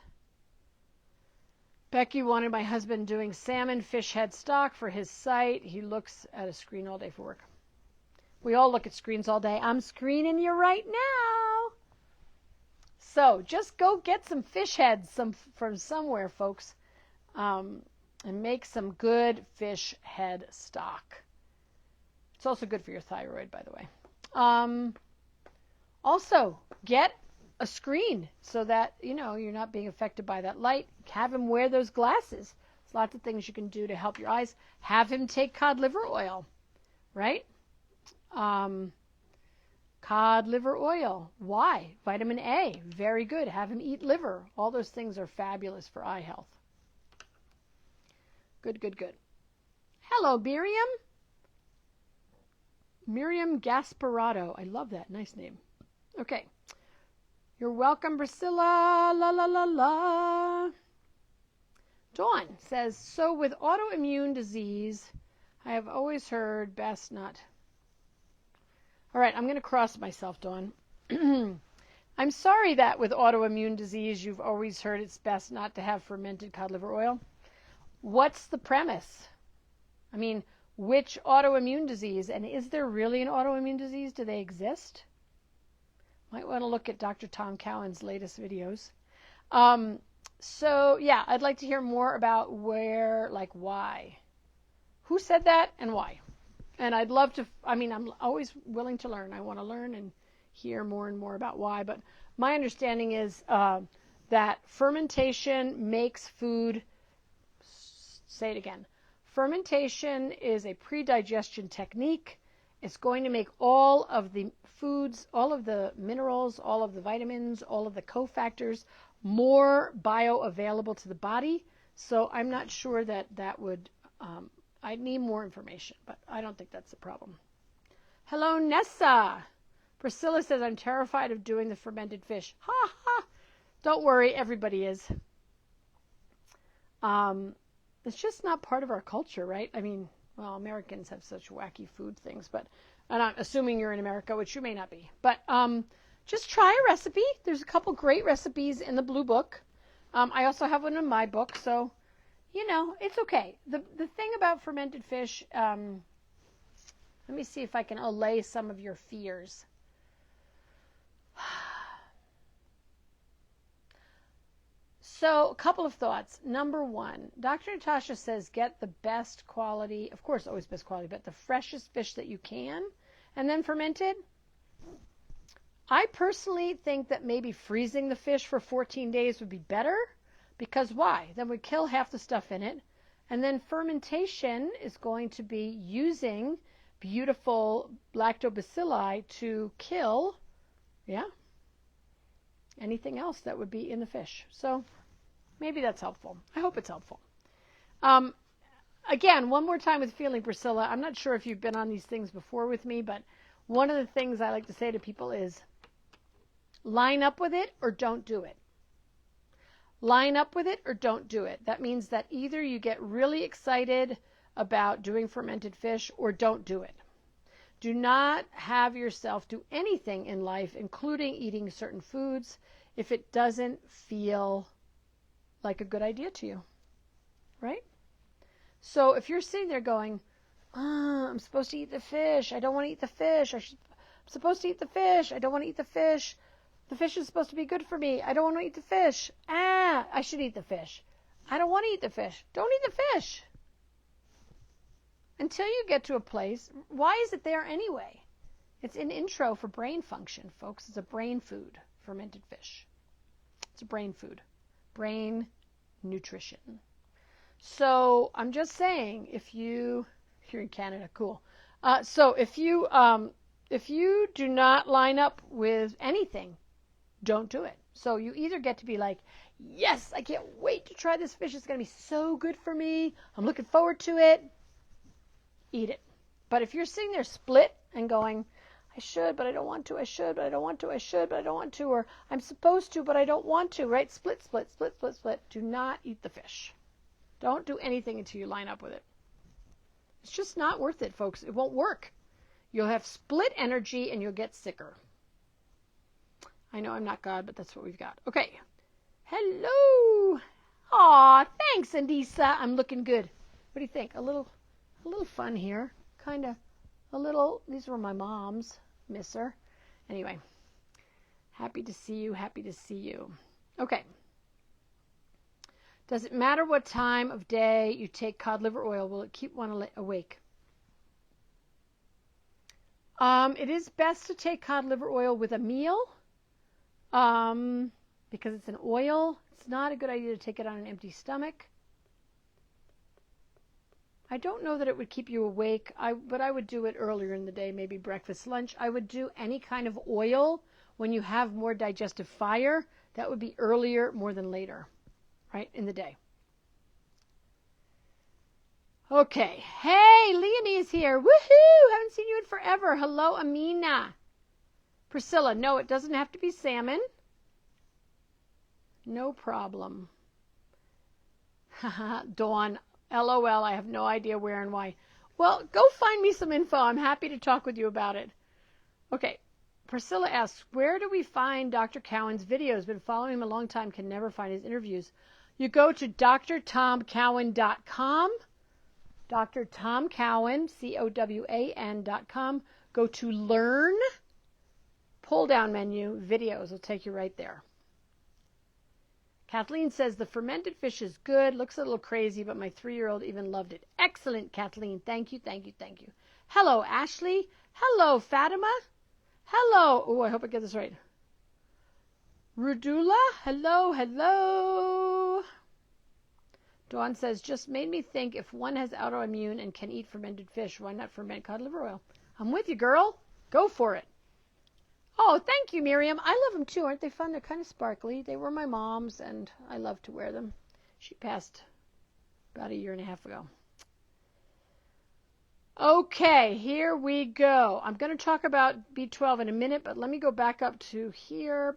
Becky wanted my husband doing salmon fish head stock for his site. He looks at a screen all day for work. We all look at screens all day. I'm screening you right now. So just go get some fish heads from somewhere, folks, and make some good fish head stock. It's also good for your thyroid, by the way. Also, get a screen so that, you're not being affected by that light. Have him wear those glasses. There's lots of things you can do to help your eyes. Have him take cod liver oil, right? Cod liver oil. Why? Vitamin A. Very good. Have him eat liver. All those things are fabulous for eye health. Good, good, good. Hello, Miriam. Miriam Gasparado. I love that. Nice name. Okay. You're welcome, Priscilla. La, la, la, la. Dawn says, so with autoimmune disease, I have always heard best not. All right, I'm going to cross myself, Dawn. I'm sorry that with autoimmune disease, you've always heard it's best not to have fermented cod liver oil. What's the premise? I mean, which autoimmune disease? And is there really an autoimmune disease? Do they exist? Might want to look at Dr. Tom Cowan's latest videos. So, yeah, I'd like to hear more about why. Who said that and why? And I'd love to, I'm always willing to learn. I want to learn and hear more and more about why. But my understanding is that fermentation makes food, say it again, fermentation is a pre-digestion technique. It's going to make all of the foods, all of the minerals, all of the vitamins, all of the cofactors more bioavailable to the body. So I'm not sure that would, I need more information, but I don't think that's the problem. Hello, Nessa. Priscilla says, I'm terrified of doing the fermented fish. Ha ha. Don't worry, everybody is. It's just not part of our culture, right? Well, Americans have such wacky food things, and I'm assuming you're in America, which you may not be. But just try a recipe. There's a couple great recipes in the Blue Book. I also have one in my book, so, it's okay. The thing about fermented fish, let me see if I can allay some of your fears. So, a couple of thoughts. Number one, Dr. Natasha says get the best quality, of course, always best quality, but the freshest fish that you can, and then ferment it. I personally think that maybe freezing the fish for 14 days would be better, because why? Then we kill half the stuff in it, and then fermentation is going to be using beautiful lactobacilli to kill, anything else that would be in the fish. So maybe that's helpful. I hope it's helpful. Again, one more time with feeling, Priscilla. I'm not sure if you've been on these things before with me, but one of the things I like to say to people is line up with it or don't do it. Line up with it or don't do it. That means that either you get really excited about doing fermented fish or don't do it. Do not have yourself do anything in life, including eating certain foods, if it doesn't feel like a good idea to you, right? So if you're sitting there going, I'm supposed to eat the fish. I don't want to eat the fish. I'm supposed to eat the fish. I don't want to eat the fish. The fish is supposed to be good for me. I don't want to eat the fish. I should eat the fish. I don't want to eat the fish. Don't eat the fish. Until you get to a place, why is it there anyway? It's an intro for brain function, folks. It's a brain food, fermented fish. It's a brain food. Brain nutrition. So I'm just saying, you're in Canada, cool. So if you do not line up with anything, don't do it. So you either get to be like, yes, I can't wait to try this fish. It's going to be so good for me. I'm looking forward to it. Eat it. But if you're sitting there split and going, I should, but I don't want to. I should, but I don't want to. I should, but I don't want to. Or I'm supposed to, but I don't want to. Right? Split, split, split, split, split. Do not eat the fish. Don't do anything until you line up with it. It's just not worth it, folks. It won't work. You'll have split energy and you'll get sicker. I know I'm not God, but that's what we've got. Okay. Hello. Aw, thanks, Andisa. I'm looking good. What do you think? A little fun here. Kind of a little. These were my mom's. Miss her. Anyway. Happy to see you. Happy to see you. Okay. Does it matter what time of day you take cod liver oil? Will it keep one awake? It is best to take cod liver oil with a meal because it's an oil. It's not a good idea to take it on an empty stomach. I don't know that it would keep you awake, but I would do it earlier in the day, maybe breakfast, lunch. I would do any kind of oil when you have more digestive fire. That would be earlier more than later, right, in the day. Okay. Hey, Leonie is here. Woohoo! Haven't seen you in forever. Hello, Amina. Priscilla, no, it doesn't have to be salmon. No problem. Dawn, LOL, I have no idea where and why. Well, go find me some info. I'm happy to talk with you about it. Okay. Priscilla asks, where do we find Dr. Cowan's videos? Been following him a long time, can never find his interviews. You go to drtomcowan.com. Dr. Tom Cowan, COWAN.com. Go to Learn. Pull down menu, videos. It'll take you right there. Kathleen says the fermented fish is good. Looks a little crazy, but my 3-year-old even loved it. Excellent, Kathleen. Thank you, thank you, thank you. Hello, Ashley. Hello, Fatima. Hello. Oh, I hope I get this right. Rudula. Hello, hello. Dawn says, just made me think if one has autoimmune and can eat fermented fish, why not ferment cod liver oil? I'm with you, girl. Go for it. Oh, thank you, Miriam. I love them too. Aren't they fun? They're kind of sparkly. They were my mom's, and I love to wear them. She passed about 1.5 years ago. Okay, here we go. I'm going to talk about B12 in a minute, but let me go back up to here.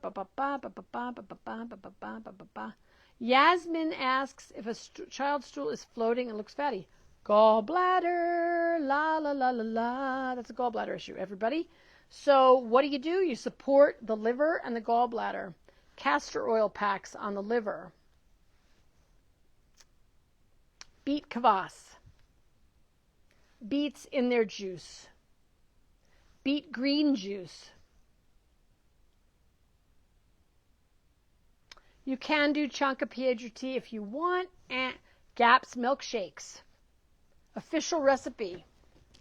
Yasmin asks if a child's stool is floating and looks fatty. Gallbladder, la la la la la. That's a gallbladder issue, everybody. So what do? You support the liver and the gallbladder. Castor oil packs on the liver. Beet kvass. Beets in their juice. Beet green juice. You can do Chanca-Piedra tea if you want. GAPS milkshakes. Official recipe.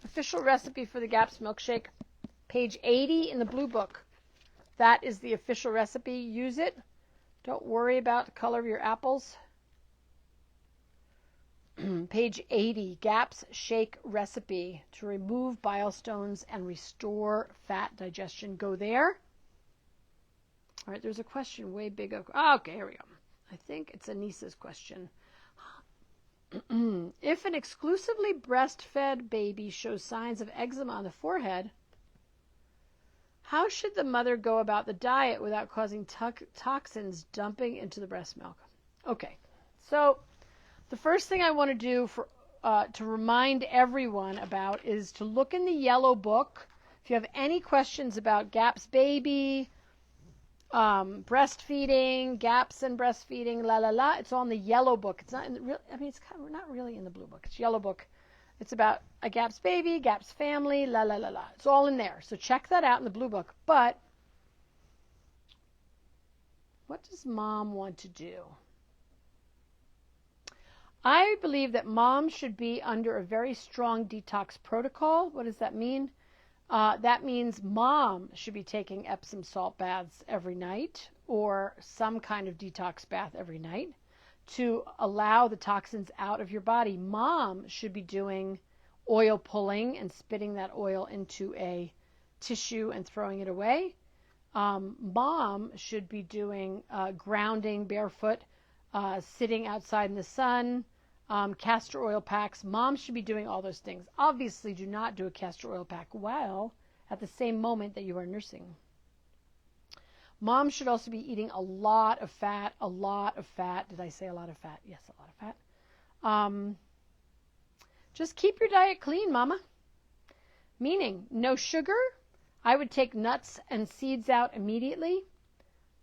Official recipe for the GAPS milkshake. Page 80 in the blue book. That is the official recipe. Use it. Don't worry about the color of your apples. Page 80, GAPS shake recipe to remove bile stones and restore fat digestion. Go there. All right, there's a question way bigger. Okay, here we go. I think it's Anissa's question. If an exclusively breastfed baby shows signs of eczema on the forehead, how should the mother go about the diet without causing toxins dumping into the breast milk? Okay, so the first thing I want to do to remind everyone about is to look in the yellow book. If you have any questions about GAPS baby, breastfeeding, gaps in breastfeeding, la la la, it's all in the yellow book. It's not in the real. I mean, it's kind of not really in the blue book. It's yellow book. It's about a GAPS baby, GAPS family, la la la la. It's all in there. So check that out in the blue book. But What does mom want to do? I believe that mom should be under a very strong detox protocol. What does that mean? That means mom should be taking Epsom salt baths every night or some kind of detox bath every night to allow the toxins out of your body. Mom should be doing oil pulling and spitting that oil into a tissue and throwing it away. Mom should be doing grounding barefoot, sitting outside in the sun, castor oil packs. Mom should be doing all those things. Obviously, do not do a castor oil pack while at the same moment that you are nursing. Mom should also be eating a lot of fat, a lot of fat. Did I say a lot of fat? Yes, a lot of fat. Just keep your diet clean, mama. Meaning, no sugar. I would take nuts and seeds out immediately.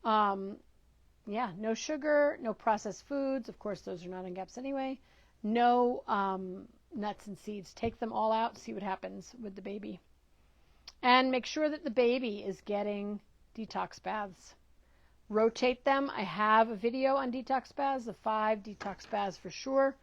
Yeah, no sugar, no processed foods. Of course, those are not in GAPS anyway. No nuts and seeds. Take them all out, see what happens with the baby. And make sure that the baby is getting detox baths. Rotate them. I have a video on detox baths, the 5 detox baths for sure.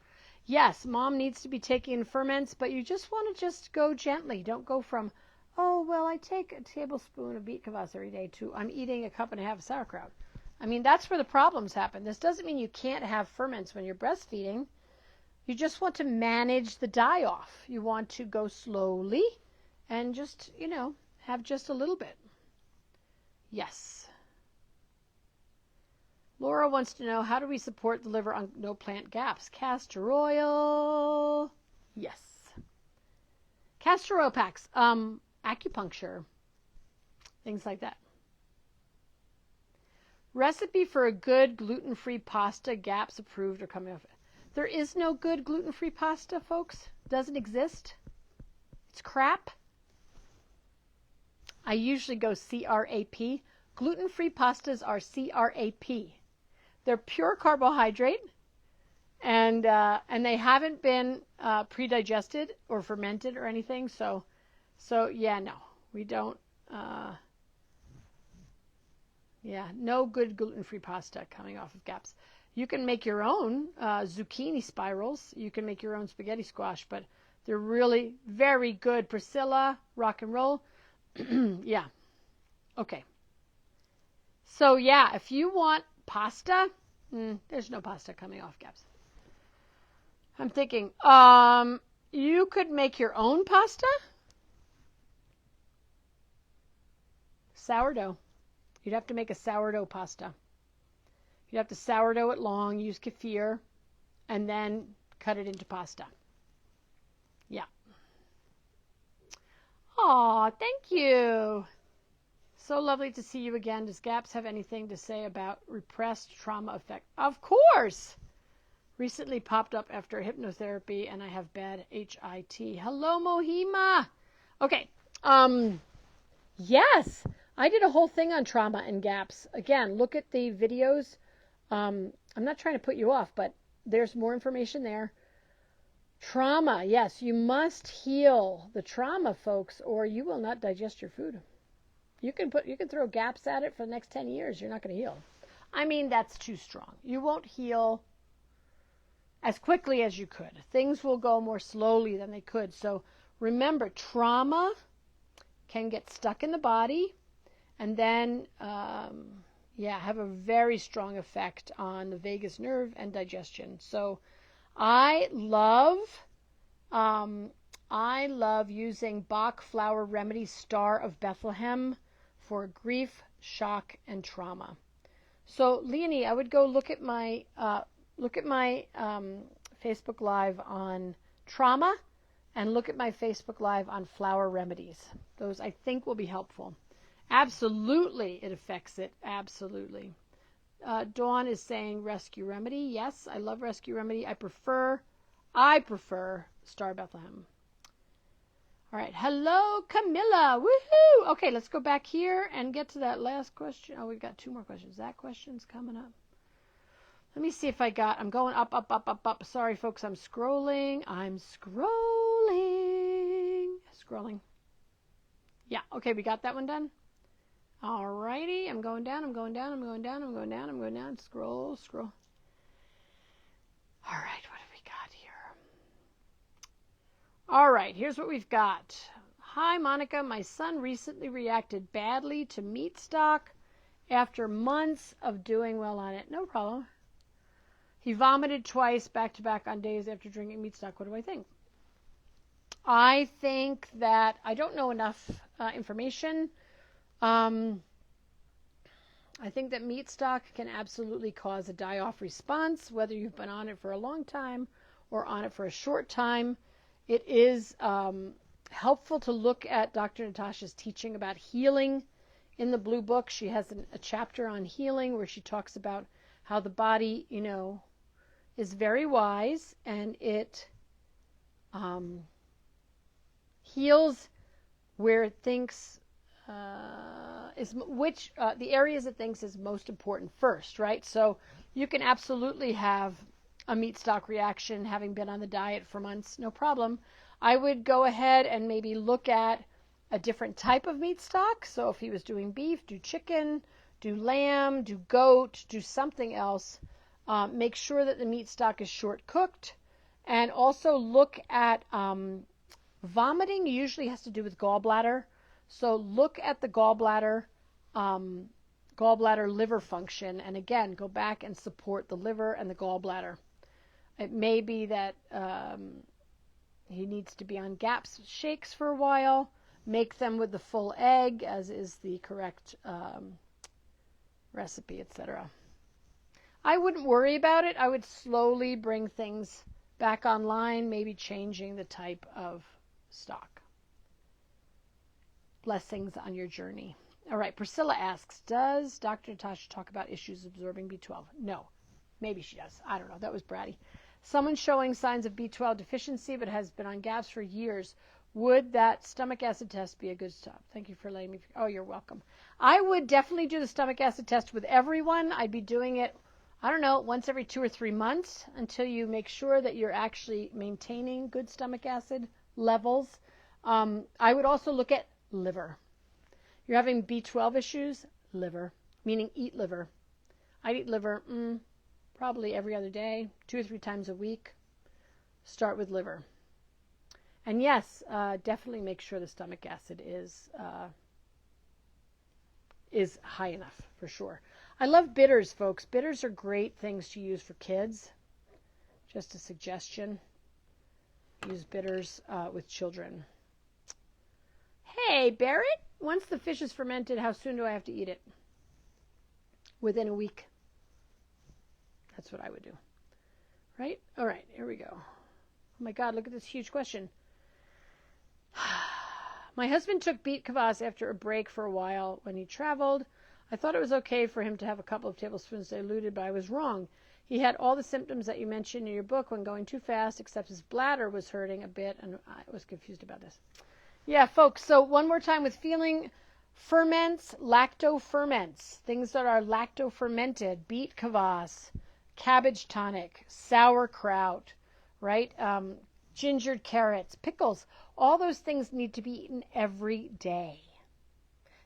Yes, mom needs to be taking ferments, but you just want to just go gently. Don't go from, oh, well, I take a tablespoon of beet kvass every day to I'm eating a cup and a half of sauerkraut. I mean, that's where the problems happen. This doesn't mean you can't have ferments when you're breastfeeding. You just want to manage the die-off. You want to go slowly and just, have just a little bit. Yes. Laura wants to know, how do we support the liver on no plant GAPS? Castor oil. Yes. Castor oil packs. Acupuncture. Things like that. Recipe for a good gluten-free pasta, GAPS approved or coming off. There is no good gluten-free pasta, folks. Doesn't exist. It's crap. I usually go CRAP. Gluten-free pastas are CRAP. They're pure carbohydrate, and they haven't been pre-digested or fermented or anything. So yeah, no, we don't. Yeah, no good gluten-free pasta coming off of GAPS. You can make your own zucchini spirals. You can make your own spaghetti squash, but they're really very good. Priscilla, rock and roll. Yeah. Okay. So, yeah, if you want pasta, there's no pasta coming off GAPS. I'm thinking, you could make your own pasta. Sourdough. You'd have to make a sourdough pasta. You'd have to sourdough it long, use kefir, and then cut it into pasta. Yeah. Aw, thank you. So lovely to see you again. Does GAPS have anything to say about repressed trauma effect? Of course. Recently popped up after hypnotherapy, and I have bad HIT. Hello, Mohima. Okay. Yes. I did a whole thing on trauma and GAPS. Again, look at the videos. I'm not trying to put you off, but there's more information there. Trauma, yes, you must heal the trauma, folks, or you will not digest your food. You can throw GAPS at it for the next 10 years. You're not going to heal. I mean, that's too strong. You won't heal as quickly as you could. Things will go more slowly than they could. So remember, trauma can get stuck in the body. And then, have a very strong effect on the vagus nerve and digestion. So I love using Bach Flower Remedy Star of Bethlehem for grief, shock, and trauma. So Leonie, I would go look at my Facebook Live on trauma and look at my Facebook Live on flower remedies. Those I think will be helpful. Absolutely, it affects it. Absolutely. Dawn is saying Rescue Remedy. Yes, I love Rescue Remedy. I prefer Star Bethlehem. All right. Hello, Camilla. Woohoo! Okay, let's go back here and get to that last question. Oh, we've got 2 more questions. That question's coming up. Let me see if I'm going up. Sorry, folks. I'm scrolling. Scrolling. Yeah. Okay, we got that one done. Alrighty, I'm going down, I'm going down, I'm going down, I'm going down, I'm going down. Scroll, scroll. All right, what have we got here? All right, here's what we've got. Hi, Monica. My son recently reacted badly to meat stock after months of doing well on it. No problem. He vomited twice back-to-back on days after drinking meat stock. What do I think? I think that I don't know enough information. I think that meat stock can absolutely cause a die-off response, whether you've been on it for a long time or on it for a short time. It is helpful to look at Dr. Natasha's teaching about healing in the Blue Book. She has a chapter on healing where she talks about how the body, is very wise, and it heals where it thinks the areas it thinks is most important first, right? So you can absolutely have a meat stock reaction having been on the diet for months, no problem. I would go ahead and maybe look at a different type of meat stock. So if he was doing beef, do chicken, do lamb, do goat, do something else. Make sure that the meat stock is short cooked, and also look at vomiting usually has to do with gallbladder. So look at the gallbladder liver function, and again, go back and support the liver and the gallbladder. It may be that he needs to be on GAPS shakes for a while. Make them with the full egg, as is the correct recipe, etc. I wouldn't worry about it. I would slowly bring things back online, maybe changing the type of stock. Blessings on your journey. All right, Priscilla asks, does Dr. Natasha talk about issues absorbing B12? No. Maybe she does. I don't know. That was bratty. Someone showing signs of B12 deficiency but has been on GAPS for years. Would that stomach acid test be a good stop? Thank you for letting me. Oh, you're welcome. I would definitely do the stomach acid test with everyone. I'd be doing it, I don't know, once every 2 or 3 months until you make sure that you're actually maintaining good stomach acid levels. I would also look at liver. You're having B12 issues? Liver, meaning eat liver. I'd eat liver probably every other day, 2 or 3 times a week. Start with liver. And yes, definitely make sure the stomach acid is high enough, for sure. I love bitters, folks. Bitters are great things to use for kids. Just a suggestion. Use bitters with children. Hey, Barrett, once the fish is fermented, how soon do I have to eat it? Within a week. That's what I would do. Right? All right, here we go. Oh my God, look at this huge question. My husband took beet kvass after a break for a while when he traveled. I thought it was okay for him to have a couple of tablespoons diluted, but I was wrong. He had all the symptoms that you mentioned in your book when going too fast, except his bladder was hurting a bit, and I was confused about this. Yeah, folks, so one more time with feeling ferments, lactoferments, things that are lactofermented, beet kvass, cabbage tonic, sauerkraut, right? Gingered carrots, pickles, all those things need to be eaten every day.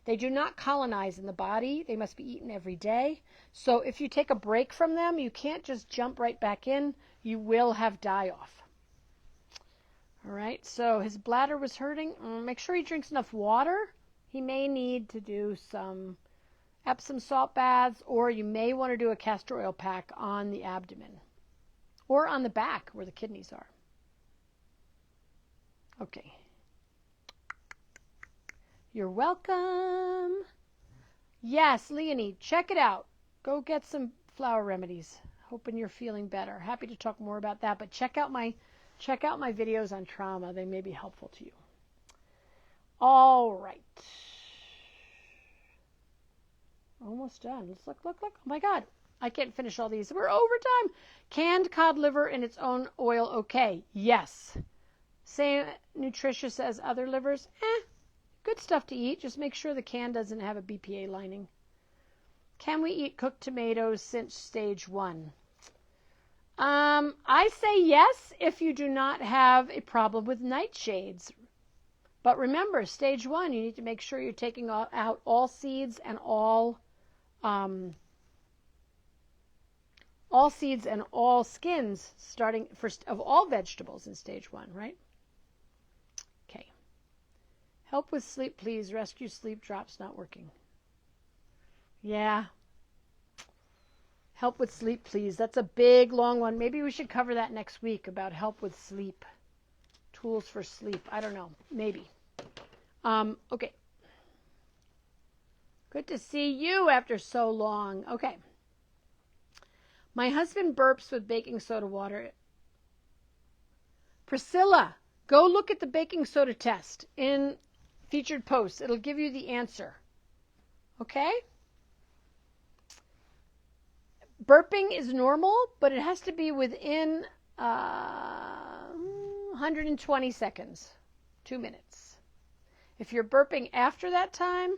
They do not colonize in the body. They must be eaten every day. So if you take a break from them, you can't just jump right back in. You will have die-off. All right, so his bladder was hurting. Make sure he drinks enough water. He may need to do some Epsom salt baths, or you may want to do a castor oil pack on the abdomen or on the back where the kidneys are. Okay. You're welcome. Yes, Leonie, check it out. Go get some flower remedies. Hoping you're feeling better. Happy to talk more about that, but check out my videos on trauma. They may be helpful to you. All right. Almost done. Let's look. Oh my God. I can't finish all these. We're over time. Canned cod liver in its own oil, okay. Yes. Same nutritious as other livers. Good stuff to eat. Just make sure the can doesn't have a BPA lining. Can we eat cooked tomatoes since stage 1? I say yes if you do not have a problem with nightshades. But remember, stage 1, you need to make sure you're taking out all seeds and all all seeds and all skins starting first of all vegetables in stage 1, right? Okay. Help with sleep, please. Rescue sleep drops not working. Yeah. Help with sleep, please. That's a big, long one. Maybe we should cover that next week about help with sleep. Tools for sleep. I don't know. Maybe. Okay. Good to see you after so long. Okay. My husband burps with baking soda water. Priscilla, go look at the baking soda test in featured posts. It'll give you the answer. Okay? Burping is normal, but it has to be within 120 seconds, 2 minutes. If you're burping after that time,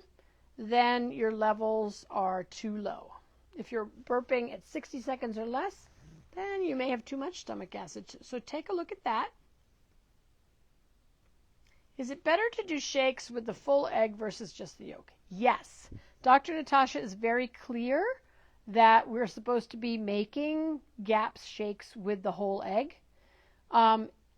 then your levels are too low. If you're burping at 60 seconds or less, then you may have too much stomach acid. So take a look at that. Is it better to do shakes with the full egg versus just the yolk? Yes. Dr. Natasha is very clear that we're supposed to be making GAPS shakes with the whole egg,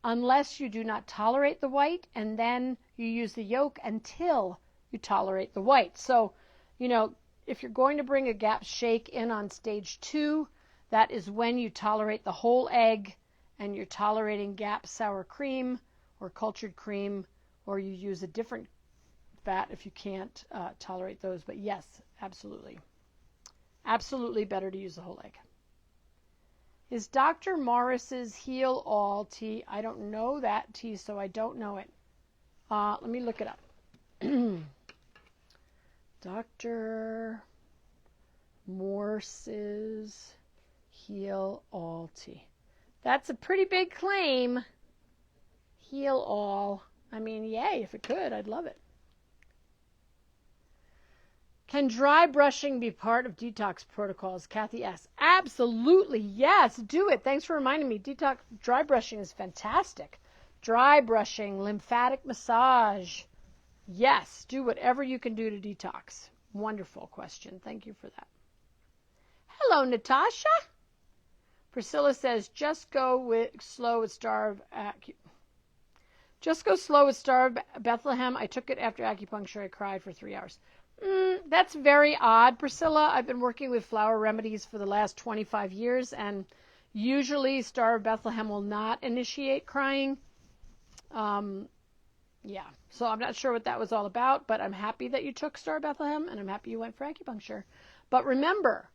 unless you do not tolerate the white, and then you use the yolk until you tolerate the white. So, if you're going to bring a GAPS shake in on stage 2, that is when you tolerate the whole egg and you're tolerating GAPS sour cream or cultured cream, or you use a different fat if you can't tolerate those. But yes, absolutely. Absolutely better to use the whole egg. Is Dr. Morris's Heal All tea? I don't know that tea, so I don't know it. Let me look it up. Dr. Morse's Heal All tea. That's a pretty big claim. Heal all. I mean, yay, if it could, I'd love it. Can dry brushing be part of detox protocols? Kathy asks. Absolutely, yes, do it. Thanks for reminding me. Dry brushing is fantastic. Dry brushing, lymphatic massage. Yes, do whatever you can do to detox. Wonderful question. Thank you for that. Hello, Natasha. Priscilla says, just go slow with Starve Bethlehem. I took it after acupuncture. I cried for 3 hours. That's very odd, Priscilla. I've been working with flower remedies for the last 25 years, and usually Starve Bethlehem will not initiate crying. Yeah, so I'm not sure what that was all about, but I'm happy that you took Starve Bethlehem, and I'm happy you went for acupuncture. But remember,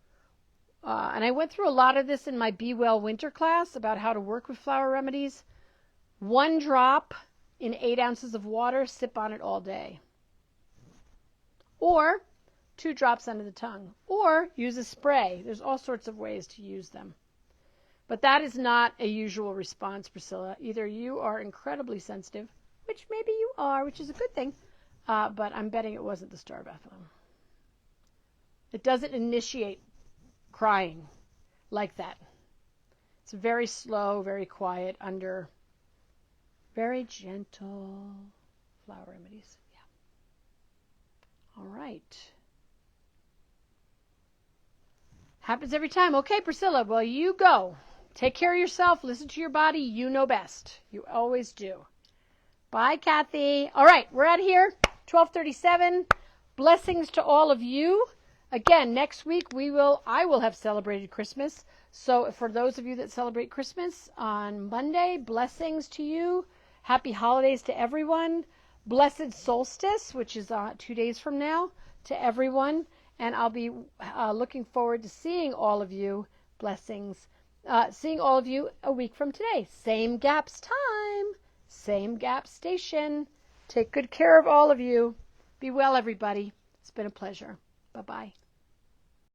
and I went through a lot of this in my Be Well winter class about how to work with flower remedies. 1 drop in 8 ounces of water, sip on it all day. Or 2 drops under the tongue. Or use a spray. There's all sorts of ways to use them. But that is not a usual response, Priscilla. Either you are incredibly sensitive, which maybe you are, which is a good thing, but I'm betting it wasn't the Starve Bethlehem. It doesn't initiate crying like that. It's very slow, very quiet, under very gentle flower remedies. Yeah. All right. Happens every time. Okay, Priscilla, well, you go. Take care of yourself. Listen to your body. You know best. You always do. Bye, Kathy. All right, we're out of here. 12:37. Blessings to all of you. Again, next week I will have celebrated Christmas. So for those of you that celebrate Christmas on Monday, blessings to you. Happy holidays to everyone. Blessed solstice, which is 2 days from now, to everyone. And I'll be looking forward to seeing all of you. Blessings. Seeing all of you a week from today. Same GAPS time. Same GAPS station. Take good care of all of you. Be well, everybody. It's been a pleasure. Bye-bye.